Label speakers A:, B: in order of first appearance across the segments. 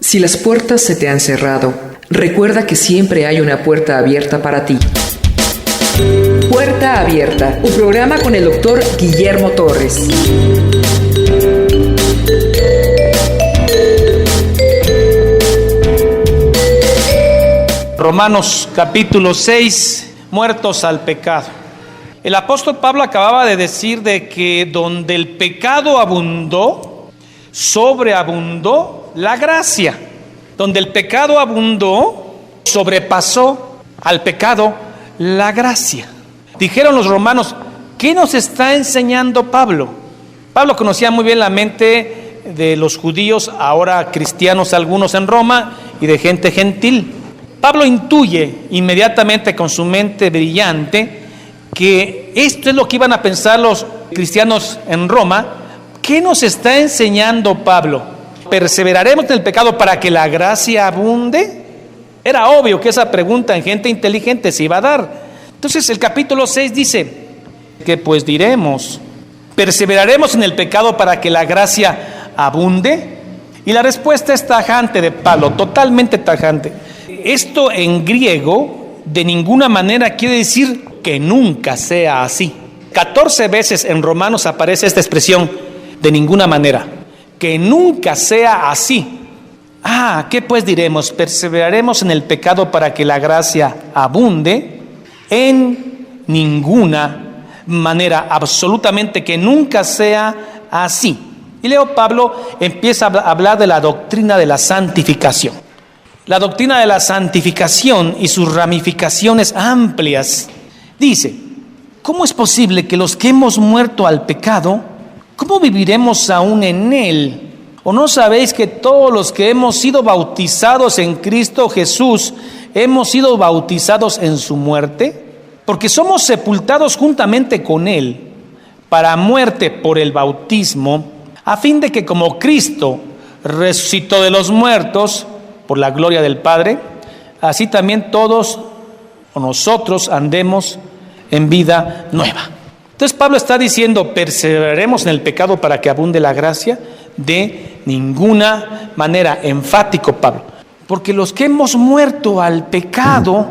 A: Si las puertas se te han cerrado, recuerda que siempre hay una puerta abierta para ti. Puerta Abierta, un programa con el doctor Guillermo Torres.
B: Romanos capítulo 6, muertos al pecado. El apóstol Pablo acababa de decir de que donde el pecado abundó, sobreabundó la gracia. Donde el pecado abundó, sobrepasó al pecado la gracia. Dijeron los romanos, ¿qué nos está enseñando Pablo? Pablo conocía muy bien la mente de los judíos, ahora cristianos algunos en Roma, y de gente gentil. Pablo intuye inmediatamente con su mente brillante que esto es lo que iban a pensar los cristianos en Roma. ¿Qué nos está enseñando Pablo? ¿Perseveraremos en el pecado para que la gracia abunde? Era obvio que esa pregunta en gente inteligente se iba a dar. Entonces el capítulo 6 dice, ¿qué pues diremos? ¿Perseveraremos en el pecado para que la gracia abunde? Y la respuesta es tajante de Pablo, totalmente tajante. Esto en griego de ninguna manera quiere decir que nunca sea así. 14 veces en Romanos aparece esta expresión, de ninguna manera. Que nunca sea así. ¿Qué pues diremos? ¿Perseveraremos en el pecado para que la gracia abunde? En ninguna manera, absolutamente que nunca sea así. Y luego Pablo empieza a hablar de la doctrina de la santificación. La doctrina de la santificación y sus ramificaciones amplias. Dice, ¿cómo es posible que los que hemos muerto al pecado, cómo viviremos aún en él? ¿O no sabéis que todos los que hemos sido bautizados en Cristo Jesús, hemos sido bautizados en su muerte? Porque somos sepultados juntamente con él para muerte por el bautismo, a fin de que como Cristo resucitó de los muertos por la gloria del Padre, así también todos o nosotros andemos en vida nueva. Entonces Pablo está diciendo, perseveraremos en el pecado para que abunde la gracia. De ninguna manera, enfático Pablo, porque los que hemos muerto al pecado,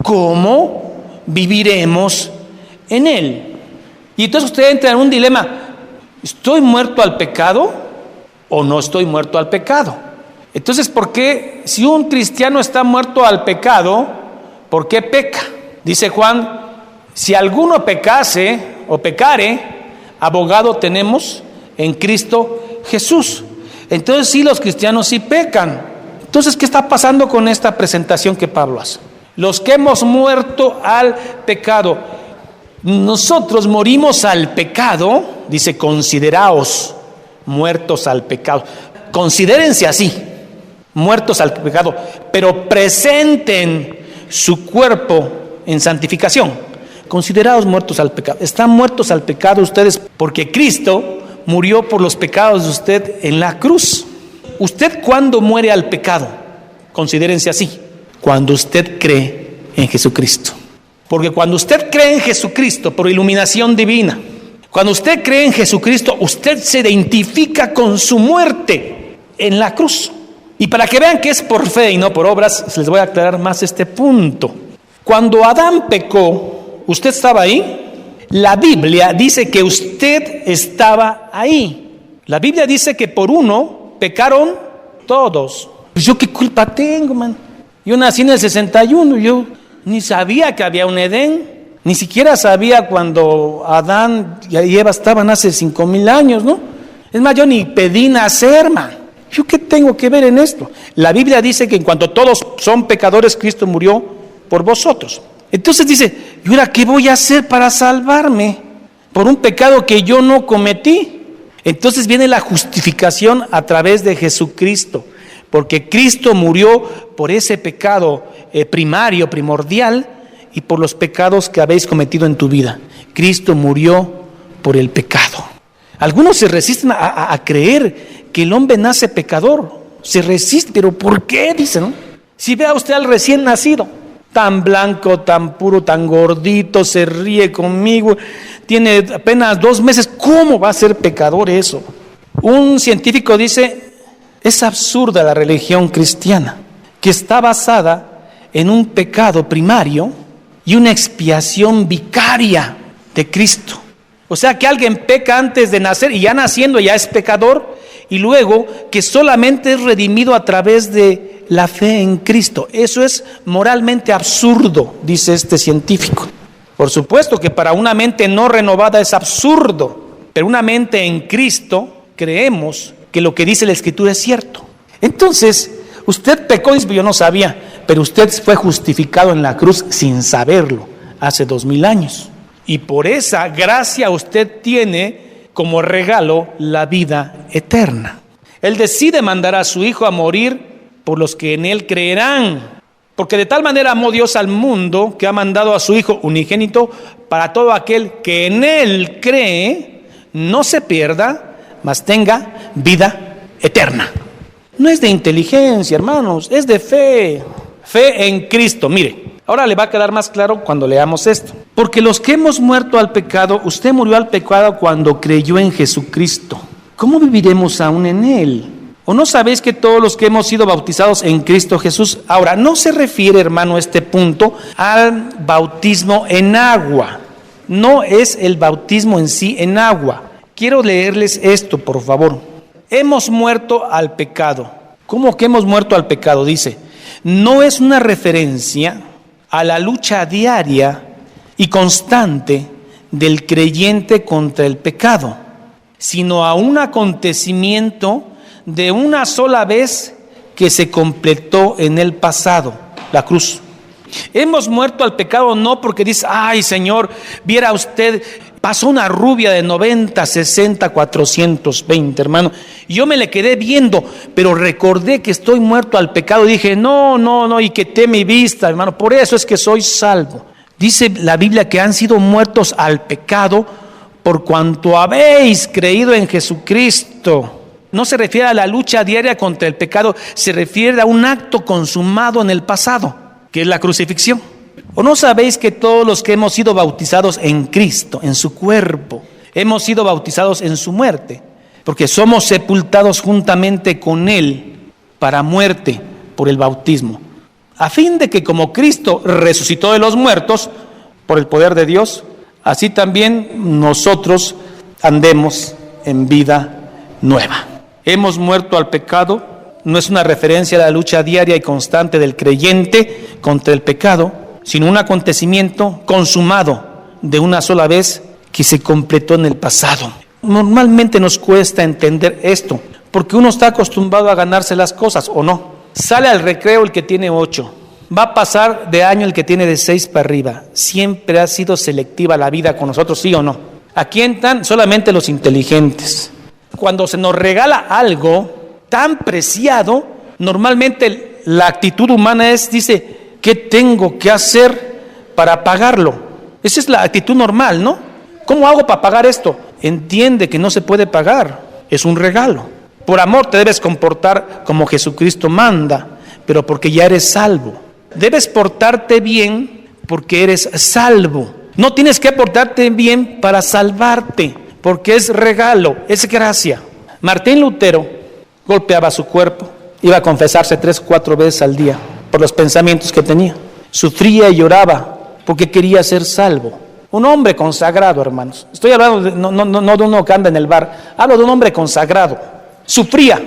B: ¿cómo viviremos en él? Y entonces usted entra en un dilema, ¿estoy muerto al pecado o no estoy muerto al pecado? Entonces, ¿por qué si un cristiano está muerto al pecado, por qué peca? Dice Juan, si alguno pecase o pecare, abogado tenemos en Cristo Jesús. Entonces sí, los cristianos sí pecan. Entonces, ¿qué está pasando con esta presentación que Pablo hace? Los que hemos muerto al pecado. Nosotros morimos al pecado, dice, consideraos muertos al pecado. Considérense así, muertos al pecado, pero presenten su cuerpo en santificación. Consideraos muertos al pecado. Están muertos al pecado ustedes porque Cristo murió por los pecados de usted en la cruz. ¿Usted cuándo muere al pecado? Considérense así, cuando usted cree en Jesucristo. Porque cuando usted cree en Jesucristo por iluminación divina, cuando usted cree en Jesucristo, usted se identifica con su muerte en la cruz. Y para que vean que es por fe y no por obras, les voy a aclarar más este punto. Cuando Adán pecó, ¿usted estaba ahí? La Biblia dice que usted estaba ahí. La Biblia dice que por uno pecaron todos. Pues yo qué culpa tengo, man. Yo nací en el 61, yo ni sabía que había un Edén. Ni siquiera sabía cuando Adán y Eva estaban hace 5,000 años, ¿no? Es más, yo ni pedí nacer, man. ¿Yo qué tengo que ver en esto? La Biblia dice que en cuanto todos son pecadores, Cristo murió por vosotros. Entonces dice, ¿y ahora qué voy a hacer para salvarme por un pecado que yo no cometí? Entonces viene la justificación a través de Jesucristo, porque Cristo murió por ese pecado primario, primordial, y por los pecados que habéis cometido en tu vida. Cristo murió por el pecado. Algunos se resisten a creer que el hombre nace pecador. Se resiste, pero ¿por qué? Dicen, ¿no? Si vea usted al recién nacido, tan blanco, tan puro, tan gordito, se ríe conmigo, tiene apenas 2 meses, ¿cómo va a ser pecador eso? Un científico dice, Es absurda la religión cristiana, que está basada en un pecado primario y una expiación vicaria de Cristo. O sea, que alguien peca antes de nacer y ya naciendo ya es pecador, y luego que solamente es redimido a través de la fe en Cristo. Eso es moralmente absurdo, dice este científico. Por supuesto que para una mente no renovada es absurdo, pero una mente en Cristo creemos que lo que dice la Escritura es cierto. Entonces, usted pecó, yo no sabía, pero usted fue justificado en la cruz sin saberlo hace 2000 años. Y por esa gracia usted tiene como regalo la vida eterna. Él decide mandar a su Hijo a morir por los que en Él creerán. Porque de tal manera amó Dios al mundo que ha mandado a su Hijo unigénito para todo aquel que en Él cree, no se pierda, mas tenga vida eterna. No es de inteligencia, hermanos, es de fe. Fe en Cristo. Mire, ahora le va a quedar más claro cuando leamos esto. Porque los que hemos muerto al pecado, usted murió al pecado cuando creyó en Jesucristo. ¿Cómo viviremos aún en Él? ¿O no sabéis que todos los que hemos sido bautizados en Cristo Jesús? Ahora, no se refiere, hermano, este punto al bautismo en agua. No es el bautismo en sí en agua. Quiero leerles esto, por favor. Hemos muerto al pecado. ¿Cómo que hemos muerto al pecado? Dice, no es una referencia a la lucha diaria y constante del creyente contra el pecado, sino a un acontecimiento de una sola vez que se completó en el pasado, la cruz. Hemos muerto al pecado no porque dice, ay Señor, viera usted, pasó una rubia de 90, 60, 420, hermano, y yo me le quedé viendo, pero recordé que estoy muerto al pecado, y dije, no, y quité mi vista, hermano, por eso es que soy salvo. Dice la Biblia que han sido muertos al pecado por cuanto habéis creído en Jesucristo. No se refiere a la lucha diaria contra el pecado, se refiere a un acto consumado en el pasado, que es la crucifixión. ¿O no sabéis que todos los que hemos sido bautizados en Cristo, en su cuerpo, hemos sido bautizados en su muerte? Porque somos sepultados juntamente con Él para muerte por el bautismo, a fin de que como Cristo resucitó de los muertos por el poder de Dios, así también nosotros andemos en vida nueva. Hemos muerto al pecado, no es una referencia a la lucha diaria y constante del creyente contra el pecado, sino un acontecimiento consumado de una sola vez que se completó en el pasado. Normalmente nos cuesta entender esto, porque uno está acostumbrado a ganarse las cosas, ¿o no? Sale al recreo el que tiene 8, va a pasar de año el que tiene de 6 para arriba. Siempre ha sido selectiva la vida con nosotros, ¿sí o no? ¿A quién están? Solamente los inteligentes. Cuando se nos regala algo tan preciado, normalmente la actitud humana dice, ¿qué tengo que hacer para pagarlo? Esa es la actitud normal, ¿no? ¿Cómo hago para pagar esto? Entiende que no se puede pagar, es un regalo. Por amor te debes comportar como Jesucristo manda, pero porque ya eres salvo. Debes portarte bien porque eres salvo. No tienes que portarte bien para salvarte, porque es regalo, es gracia. Martín Lutero golpeaba su cuerpo, iba a confesarse 3 o 4 veces al día por los pensamientos que tenía. Sufría y lloraba porque quería ser salvo. Un hombre consagrado, hermanos. Estoy hablando no de uno que anda en el bar, hablo de un hombre consagrado. Sufría,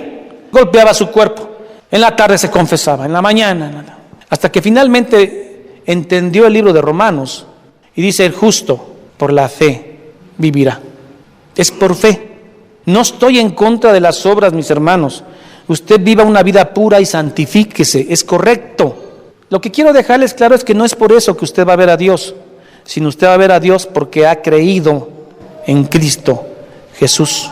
B: golpeaba su cuerpo. En la tarde se confesaba, en la mañana, hasta que finalmente entendió el libro de Romanos y dice, el justo por la fe vivirá. Es por fe. No estoy en contra de las obras, mis hermanos. Usted viva una vida pura y santifíquese, es correcto. Lo que quiero dejarles claro es que no es por eso que usted va a ver a Dios, sino usted va a ver a Dios porque ha creído en Cristo Jesús.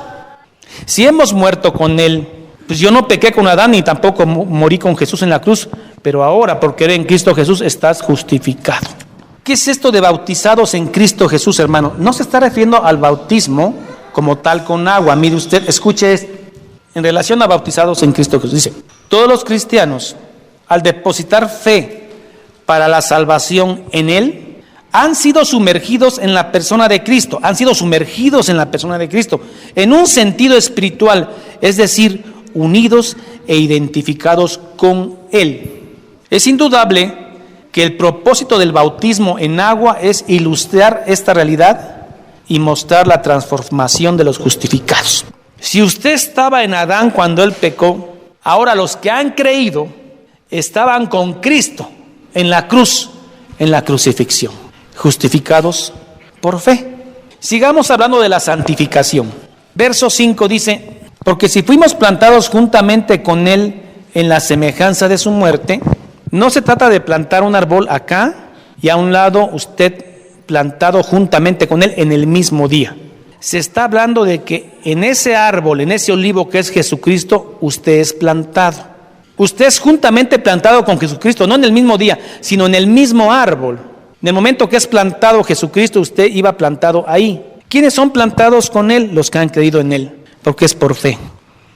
B: Si hemos muerto con Él, pues yo no pequé con Adán ni tampoco morí con Jesús en la cruz, pero ahora por creer en Cristo Jesús estás justificado. ¿Qué es esto de bautizados en Cristo Jesús, hermano? No se está refiriendo al bautismo como tal con agua. Mire usted, escuche esto. En relación a bautizados en Cristo Jesús, dice, todos los cristianos, al depositar fe para la salvación en Él, han sido sumergidos en la persona de Cristo, en un sentido espiritual, es decir, unidos e identificados con Él. Es indudable que el propósito del bautismo en agua es ilustrar esta realidad y mostrar la transformación de los justificados. Si usted estaba en Adán cuando él pecó, ahora los que han creído estaban con Cristo en la cruz, en la crucifixión, justificados por fe. Sigamos hablando de la santificación. Verso 5 dice: porque si fuimos plantados juntamente con Él en la semejanza de su muerte, no se trata de plantar un árbol acá y a un lado usted plantado juntamente con Él en el mismo día. Se está hablando de que en ese árbol, en ese olivo que es Jesucristo, usted es plantado. Usted es juntamente plantado con Jesucristo, no en el mismo día, sino en el mismo árbol. En el momento que es plantado Jesucristo, usted iba plantado ahí. ¿Quiénes son plantados con Él? Los que han creído en Él, porque es por fe.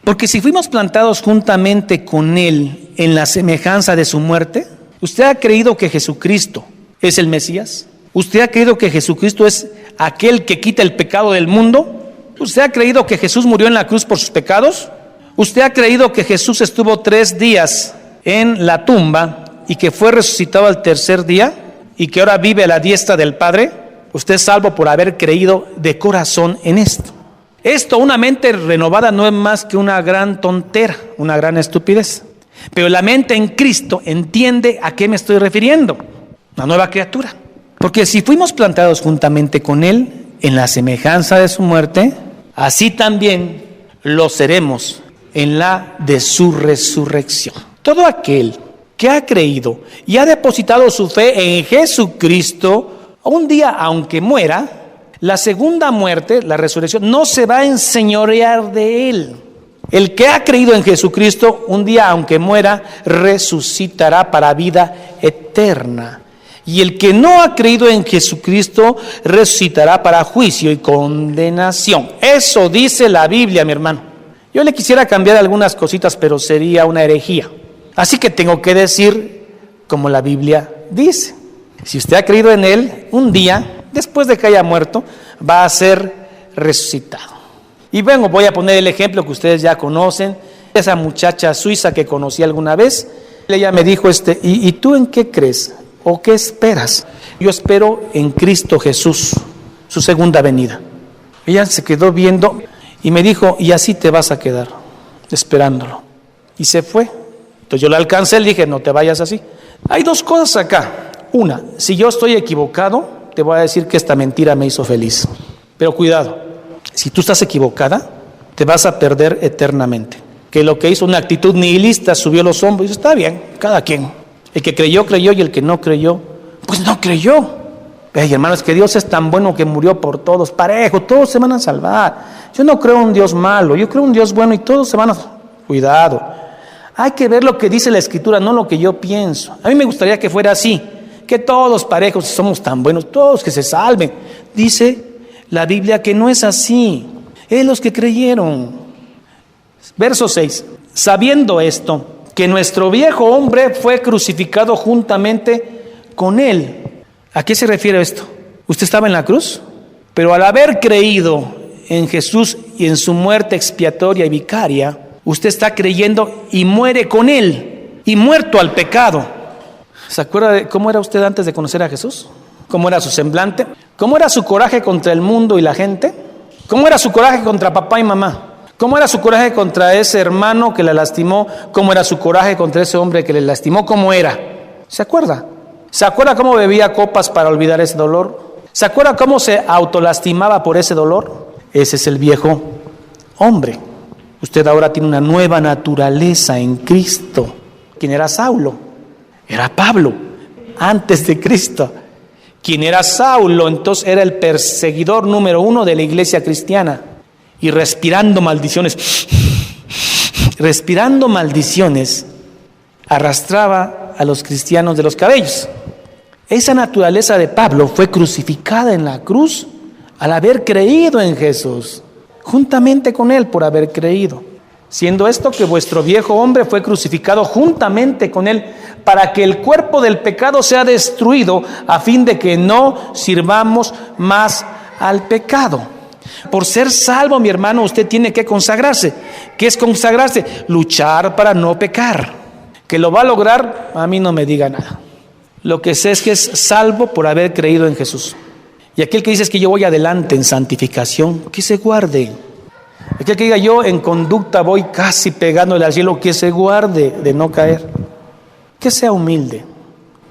B: Porque si fuimos plantados juntamente con Él en la semejanza de su muerte, ¿usted ha creído que Jesucristo es el Mesías? ¿Usted ha creído que Jesucristo es aquel que quita el pecado del mundo? ¿Usted ha creído que Jesús murió en la cruz por sus pecados? ¿Usted ha creído que Jesús estuvo 3 días en la tumba y que fue resucitado al tercer día y que ahora vive a la diestra del Padre? Usted es salvo por haber creído de corazón en esto. Esto, una mente renovada, no es más que una gran tontera, una gran estupidez. Pero la mente en Cristo entiende a qué me estoy refiriendo. Una nueva criatura. Porque si fuimos plantados juntamente con Él en la semejanza de su muerte, así también lo seremos en la de su resurrección. Todo aquel que ha creído y ha depositado su fe en Jesucristo, un día aunque muera, la segunda muerte, la resurrección, no se va a enseñorear de él. El que ha creído en Jesucristo, un día aunque muera, resucitará para vida eterna. Y el que no ha creído en Jesucristo, resucitará para juicio y condenación. Eso dice la Biblia, mi hermano. Yo le quisiera cambiar algunas cositas, pero sería una herejía. Así que tengo que decir como la Biblia dice. Si usted ha creído en Él, un día, después de que haya muerto, va a ser resucitado. Y bueno, voy a poner el ejemplo que ustedes ya conocen. Esa muchacha suiza que conocí alguna vez, ella me dijo, ¿y tú en qué crees? ¿O qué esperas? Yo espero en Cristo Jesús, su segunda venida. Ella se quedó viendo y me dijo, y así te vas a quedar, esperándolo. Y se fue. Entonces yo la alcancé, le dije, no te vayas así. Hay 2 cosas acá. Una, si yo estoy equivocado, te voy a decir que esta mentira me hizo feliz. Pero cuidado, si tú estás equivocada, te vas a perder eternamente. Que lo que hizo una actitud nihilista, subió los hombros y dice, está bien, cada quien. El que creyó, creyó, y el que no creyó, pues no creyó. Hey, hermanos, que Dios es tan bueno que murió por todos, parejo, todos se van a salvar. Yo no creo en un Dios malo, yo creo en un Dios bueno y todos se van a... Cuidado, hay que ver lo que dice la Escritura, no lo que yo pienso. A mí me gustaría que fuera así, que todos parejos somos tan buenos, todos que se salven. Dice la Biblia que no es así, es los que creyeron. Verso 6, sabiendo esto, que nuestro viejo hombre fue crucificado juntamente con Él. ¿A qué se refiere esto? Usted estaba en la cruz, pero al haber creído en Jesús y en su muerte expiatoria y vicaria, usted está creyendo y muere con Él, y muerto al pecado. ¿Se acuerda de cómo era usted antes de conocer a Jesús? ¿Cómo era su semblante? ¿Cómo era su coraje contra el mundo y la gente? ¿Cómo era su coraje contra papá y mamá? ¿Cómo era su coraje contra ese hermano que le lastimó? ¿Cómo era su coraje contra ese hombre que le lastimó? ¿Cómo era? ¿Se acuerda? ¿Se acuerda cómo bebía copas para olvidar ese dolor? ¿Se acuerda cómo se autolastimaba por ese dolor? Ese es el viejo hombre. Usted ahora tiene una nueva naturaleza en Cristo. ¿Quién era Saulo? Era Pablo, antes de Cristo. ¿Quién era Saulo? Entonces era el perseguidor número 1 de la iglesia cristiana. Y respirando maldiciones, arrastraba a los cristianos de los cabellos. Esa naturaleza de Pablo fue crucificada en la cruz al haber creído en Jesús, juntamente con Él por haber creído. Siendo esto que vuestro viejo hombre fue crucificado juntamente con Él, para que el cuerpo del pecado sea destruido, a fin de que no sirvamos más al pecado. Por ser salvo, mi hermano, usted tiene que consagrarse. ¿Qué es consagrarse? Luchar para no pecar. Que lo va a lograr, a mí no me diga nada. Lo que sé es que es salvo por haber creído en Jesús. Y aquel que dice es que yo voy adelante en santificación, que se guarde. Aquel que diga yo en conducta voy casi pegándole al cielo, que se guarde de no caer. Que sea humilde,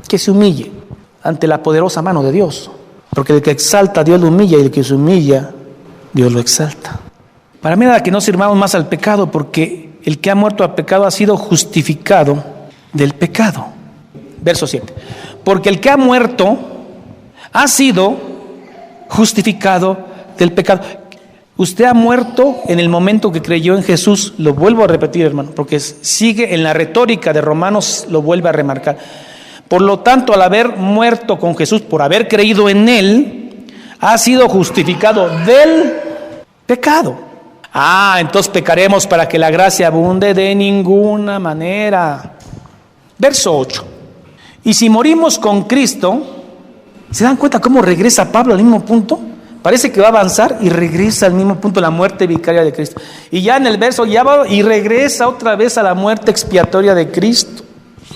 B: que se humille ante la poderosa mano de Dios. Porque el que exalta, Dios lo humilla, y el que se humilla, Dios lo exalta. Para mí nada que no sirvamos más al pecado, porque el que ha muerto al pecado ha sido justificado del pecado. Verso 7. Porque el que ha muerto ha sido justificado del pecado. Usted ha muerto en el momento que creyó en Jesús. Lo vuelvo a repetir, hermano, porque sigue en la retórica de Romanos, lo vuelve a remarcar. Por lo tanto, al haber muerto con Jesús, por haber creído en Él, ha sido justificado del pecado. Entonces pecaremos para que la gracia abunde, de ninguna manera. Verso 8. Y si morimos con Cristo, ¿se dan cuenta cómo regresa Pablo al mismo punto? Parece que va a avanzar y regresa al mismo punto, la muerte vicaria de Cristo. Y ya en el verso ya va y regresa otra vez a la muerte expiatoria de Cristo.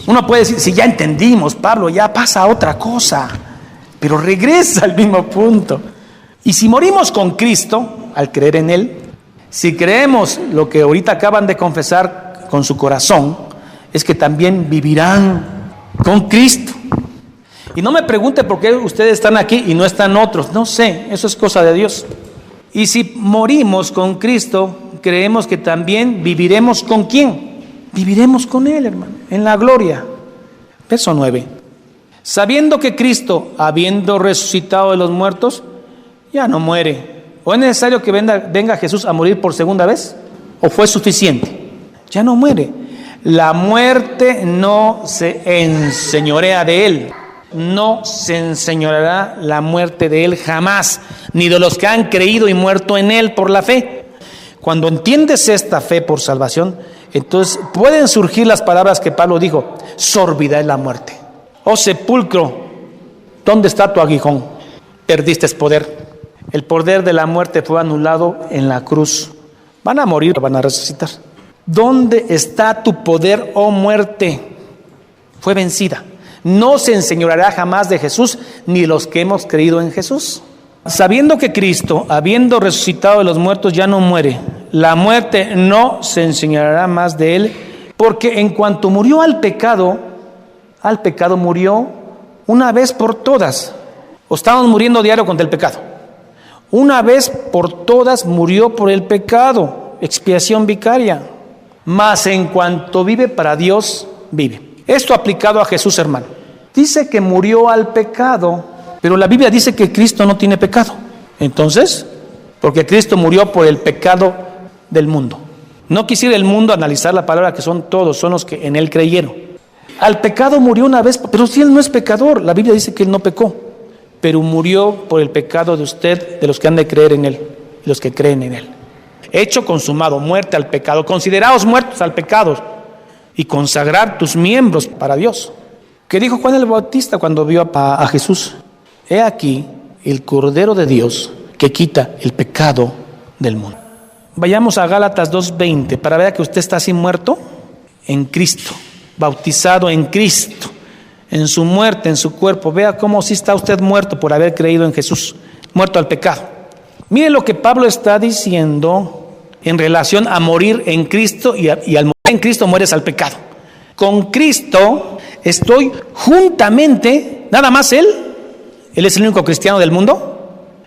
B: Uno puede decir, si ya entendimos, Pablo, ya pasa a otra cosa, pero regresa al mismo punto. Y si morimos con Cristo, al creer en Él, si creemos lo que ahorita acaban de confesar con su corazón, es que también vivirán con Cristo. Y no me pregunte por qué ustedes están aquí y no están otros. No sé, eso es cosa de Dios. Y si morimos con Cristo, creemos que también viviremos ¿con quién? Viviremos con Él, hermano, en la gloria. Verso 9. Sabiendo que Cristo, habiendo resucitado de los muertos, ya no muere. ¿O es necesario que venga Jesús a morir por segunda vez? ¿O fue suficiente? Ya no muere. La muerte no se enseñorea de Él. No se enseñoreará la muerte de Él jamás, ni de los que han creído y muerto en Él por la fe. Cuando entiendes esta fe por salvación, entonces pueden surgir las palabras que Pablo dijo: sórbida es la muerte. Oh sepulcro, ¿dónde está tu aguijón? Perdiste poder. El poder de la muerte fue anulado en la cruz. Van a morir, van a resucitar. ¿Dónde está tu poder, oh muerte? Fue vencida. No se enseñoreará jamás de Jesús, ni los que hemos creído en Jesús. Sabiendo que Cristo, habiendo resucitado de los muertos, ya no muere, la muerte no se enseñoreará más de Él, porque en cuanto murió al pecado murió una vez por todas. O estamos muriendo diario contra el pecado. Una vez por todas murió por el pecado, expiación vicaria. Mas en cuanto vive para Dios, vive. Esto aplicado a Jesús, hermano. Dice que murió al pecado, pero la Biblia dice que Cristo no tiene pecado. Entonces, porque Cristo murió por el pecado del mundo. No quisiera el mundo analizar la palabra que son todos, son los que en Él creyeron. Al pecado murió una vez, pero si Él no es pecador, la Biblia dice que Él no pecó, pero murió por el pecado de usted, de los que han de creer en Él, los que creen en Él. Hecho consumado, muerte al pecado, considerados muertos al pecado, y consagrar tus miembros para Dios. ¿Qué dijo Juan el Bautista cuando vio a Jesús? He aquí el Cordero de Dios que quita el pecado del mundo. Vayamos a Gálatas 2:20 para ver que usted está así muerto en Cristo, bautizado en Cristo, en su muerte, en su cuerpo. Vea cómo sí está usted muerto por haber creído en Jesús, muerto al pecado. Mire lo que Pablo está diciendo en relación a morir en Cristo y al morir en Cristo mueres al pecado. Con Cristo estoy juntamente, nada más Él es el único cristiano del mundo.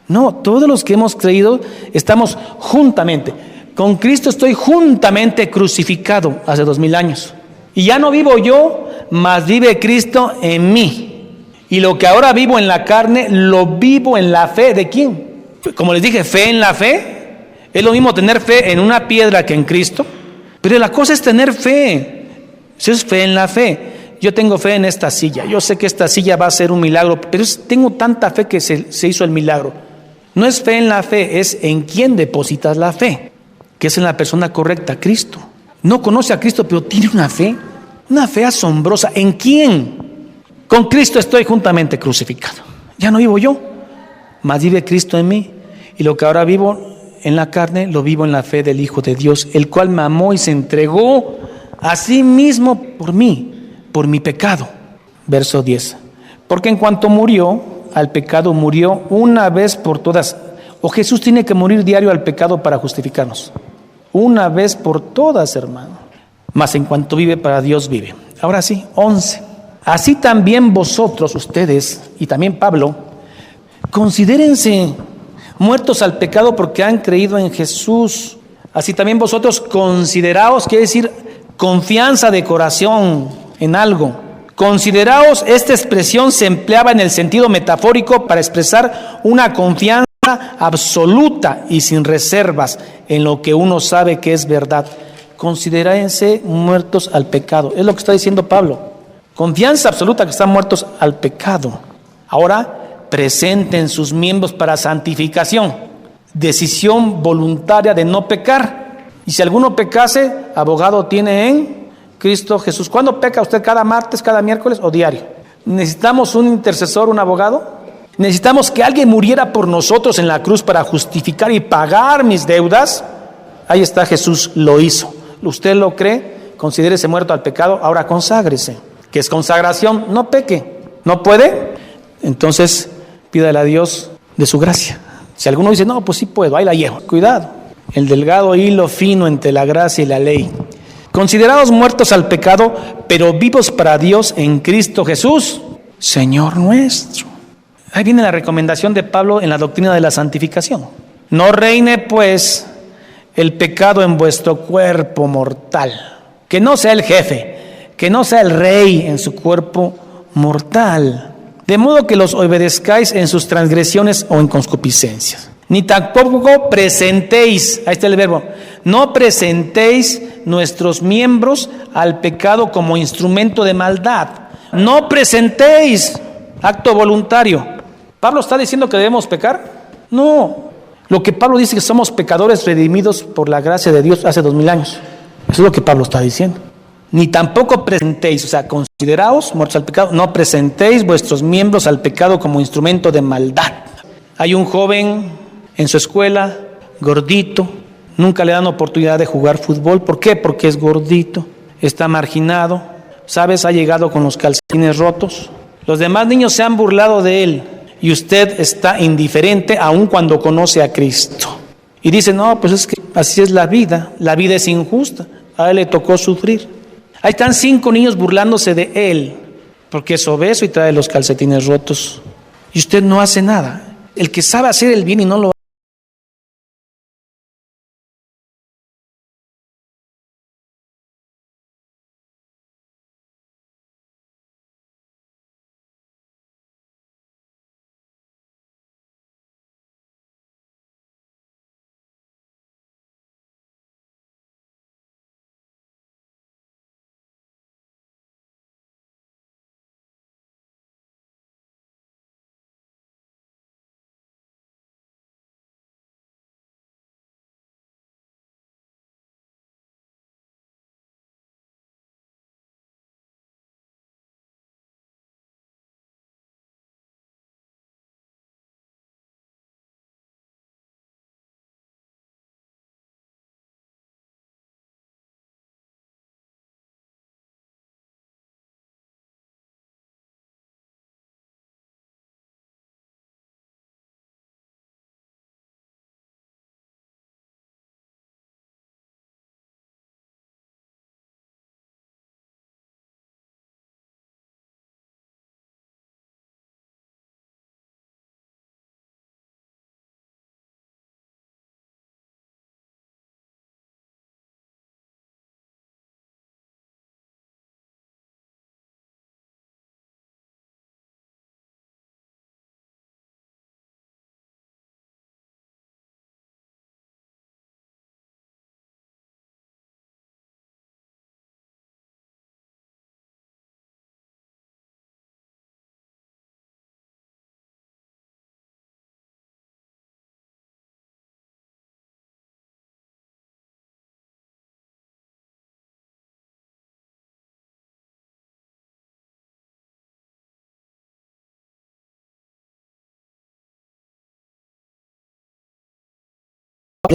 B: No, todos los que hemos creído estamos juntamente. Con Cristo estoy juntamente crucificado hace 2000 años. Y ya no vivo yo, mas vive Cristo en mí. Y lo que ahora vivo en la carne, lo vivo en la fe. ¿De quién? Como les dije, fe en la fe. Es lo mismo tener fe en una piedra que en Cristo. Pero la cosa es tener fe. Eso es fe en la fe. Yo tengo fe en esta silla. Yo sé que esta silla va a ser un milagro, pero tengo tanta fe que se hizo el milagro. No es fe en la fe, es en quién depositas la fe, que es en la persona correcta, Cristo. No conoce a Cristo, pero tiene una fe asombrosa. ¿En quién? Con Cristo estoy juntamente crucificado. Ya no vivo yo, mas vive Cristo en mí. Y lo que ahora vivo en la carne, lo vivo en la fe del Hijo de Dios, el cual me amó y se entregó a sí mismo por mí, por mi pecado. Verso 10. Porque en cuanto murió al pecado, murió una vez por todas. O Jesús tiene que morir diario al pecado para justificarnos. Una vez por todas, hermano. Mas en cuanto vive, para Dios vive. Ahora sí, 11. Así también vosotros, ustedes, y también Pablo, considérense muertos al pecado porque han creído en Jesús. Así también vosotros consideraos, quiere decir confianza de corazón en algo. Consideraos, esta expresión se empleaba en el sentido metafórico para expresar una confianza absoluta y sin reservas en lo que uno sabe que es verdad. Considérense muertos al pecado. Es lo que está diciendo Pablo. Confianza absoluta que están muertos al pecado. Ahora, presenten sus miembros para santificación, decisión voluntaria de no pecar. Y si alguno pecase, abogado tiene en Cristo Jesús. ¿Cuándo peca usted? ¿Cada martes, cada miércoles o diario? ¿Necesitamos un intercesor, un abogado? ¿Necesitamos que alguien muriera por nosotros en la cruz para justificar y pagar mis deudas? Ahí está, Jesús lo hizo. ¿Usted lo cree? Considérese muerto al pecado. Ahora conságrese. ¿Qué es consagración? No peque. ¿No puede? Entonces pídale a Dios de su gracia. Si alguno dice, no, pues sí puedo, ahí la llevo. Cuidado, el delgado hilo fino entre la gracia y la ley. Considerados muertos al pecado, pero vivos para Dios en Cristo Jesús, Señor nuestro. Ahí viene la recomendación de Pablo en la doctrina de la santificación. No reine pues el pecado en vuestro cuerpo mortal. Que no sea el jefe, que no sea el rey en su cuerpo mortal. De modo que los obedezcáis en sus transgresiones o en concupiscencias. Ni tampoco presentéis, ahí está el verbo, no presentéis nuestros miembros al pecado como instrumento de maldad. No presentéis, acto voluntario. ¿Pablo está diciendo que debemos pecar? No. Lo que Pablo dice es que somos pecadores redimidos por la gracia de Dios hace 2000 años. Eso es lo que Pablo está diciendo. Ni tampoco presentéis, o sea, consideraos muertos al pecado, no presentéis vuestros miembros al pecado como instrumento de maldad. Hay un joven en su escuela, gordito, nunca le dan oportunidad de jugar fútbol. ¿Por qué? Porque es gordito, está marginado, ¿sabes? Ha llegado con los calcetines rotos. Los demás niños se han burlado de él y usted está indiferente aun cuando conoce a Cristo. Y dice, no, pues es que así es la vida es injusta, a él le tocó sufrir. Ahí están 5 niños burlándose de él, porque es obeso y trae los calcetines rotos. Y usted no hace nada. El que sabe hacer el bien y no lo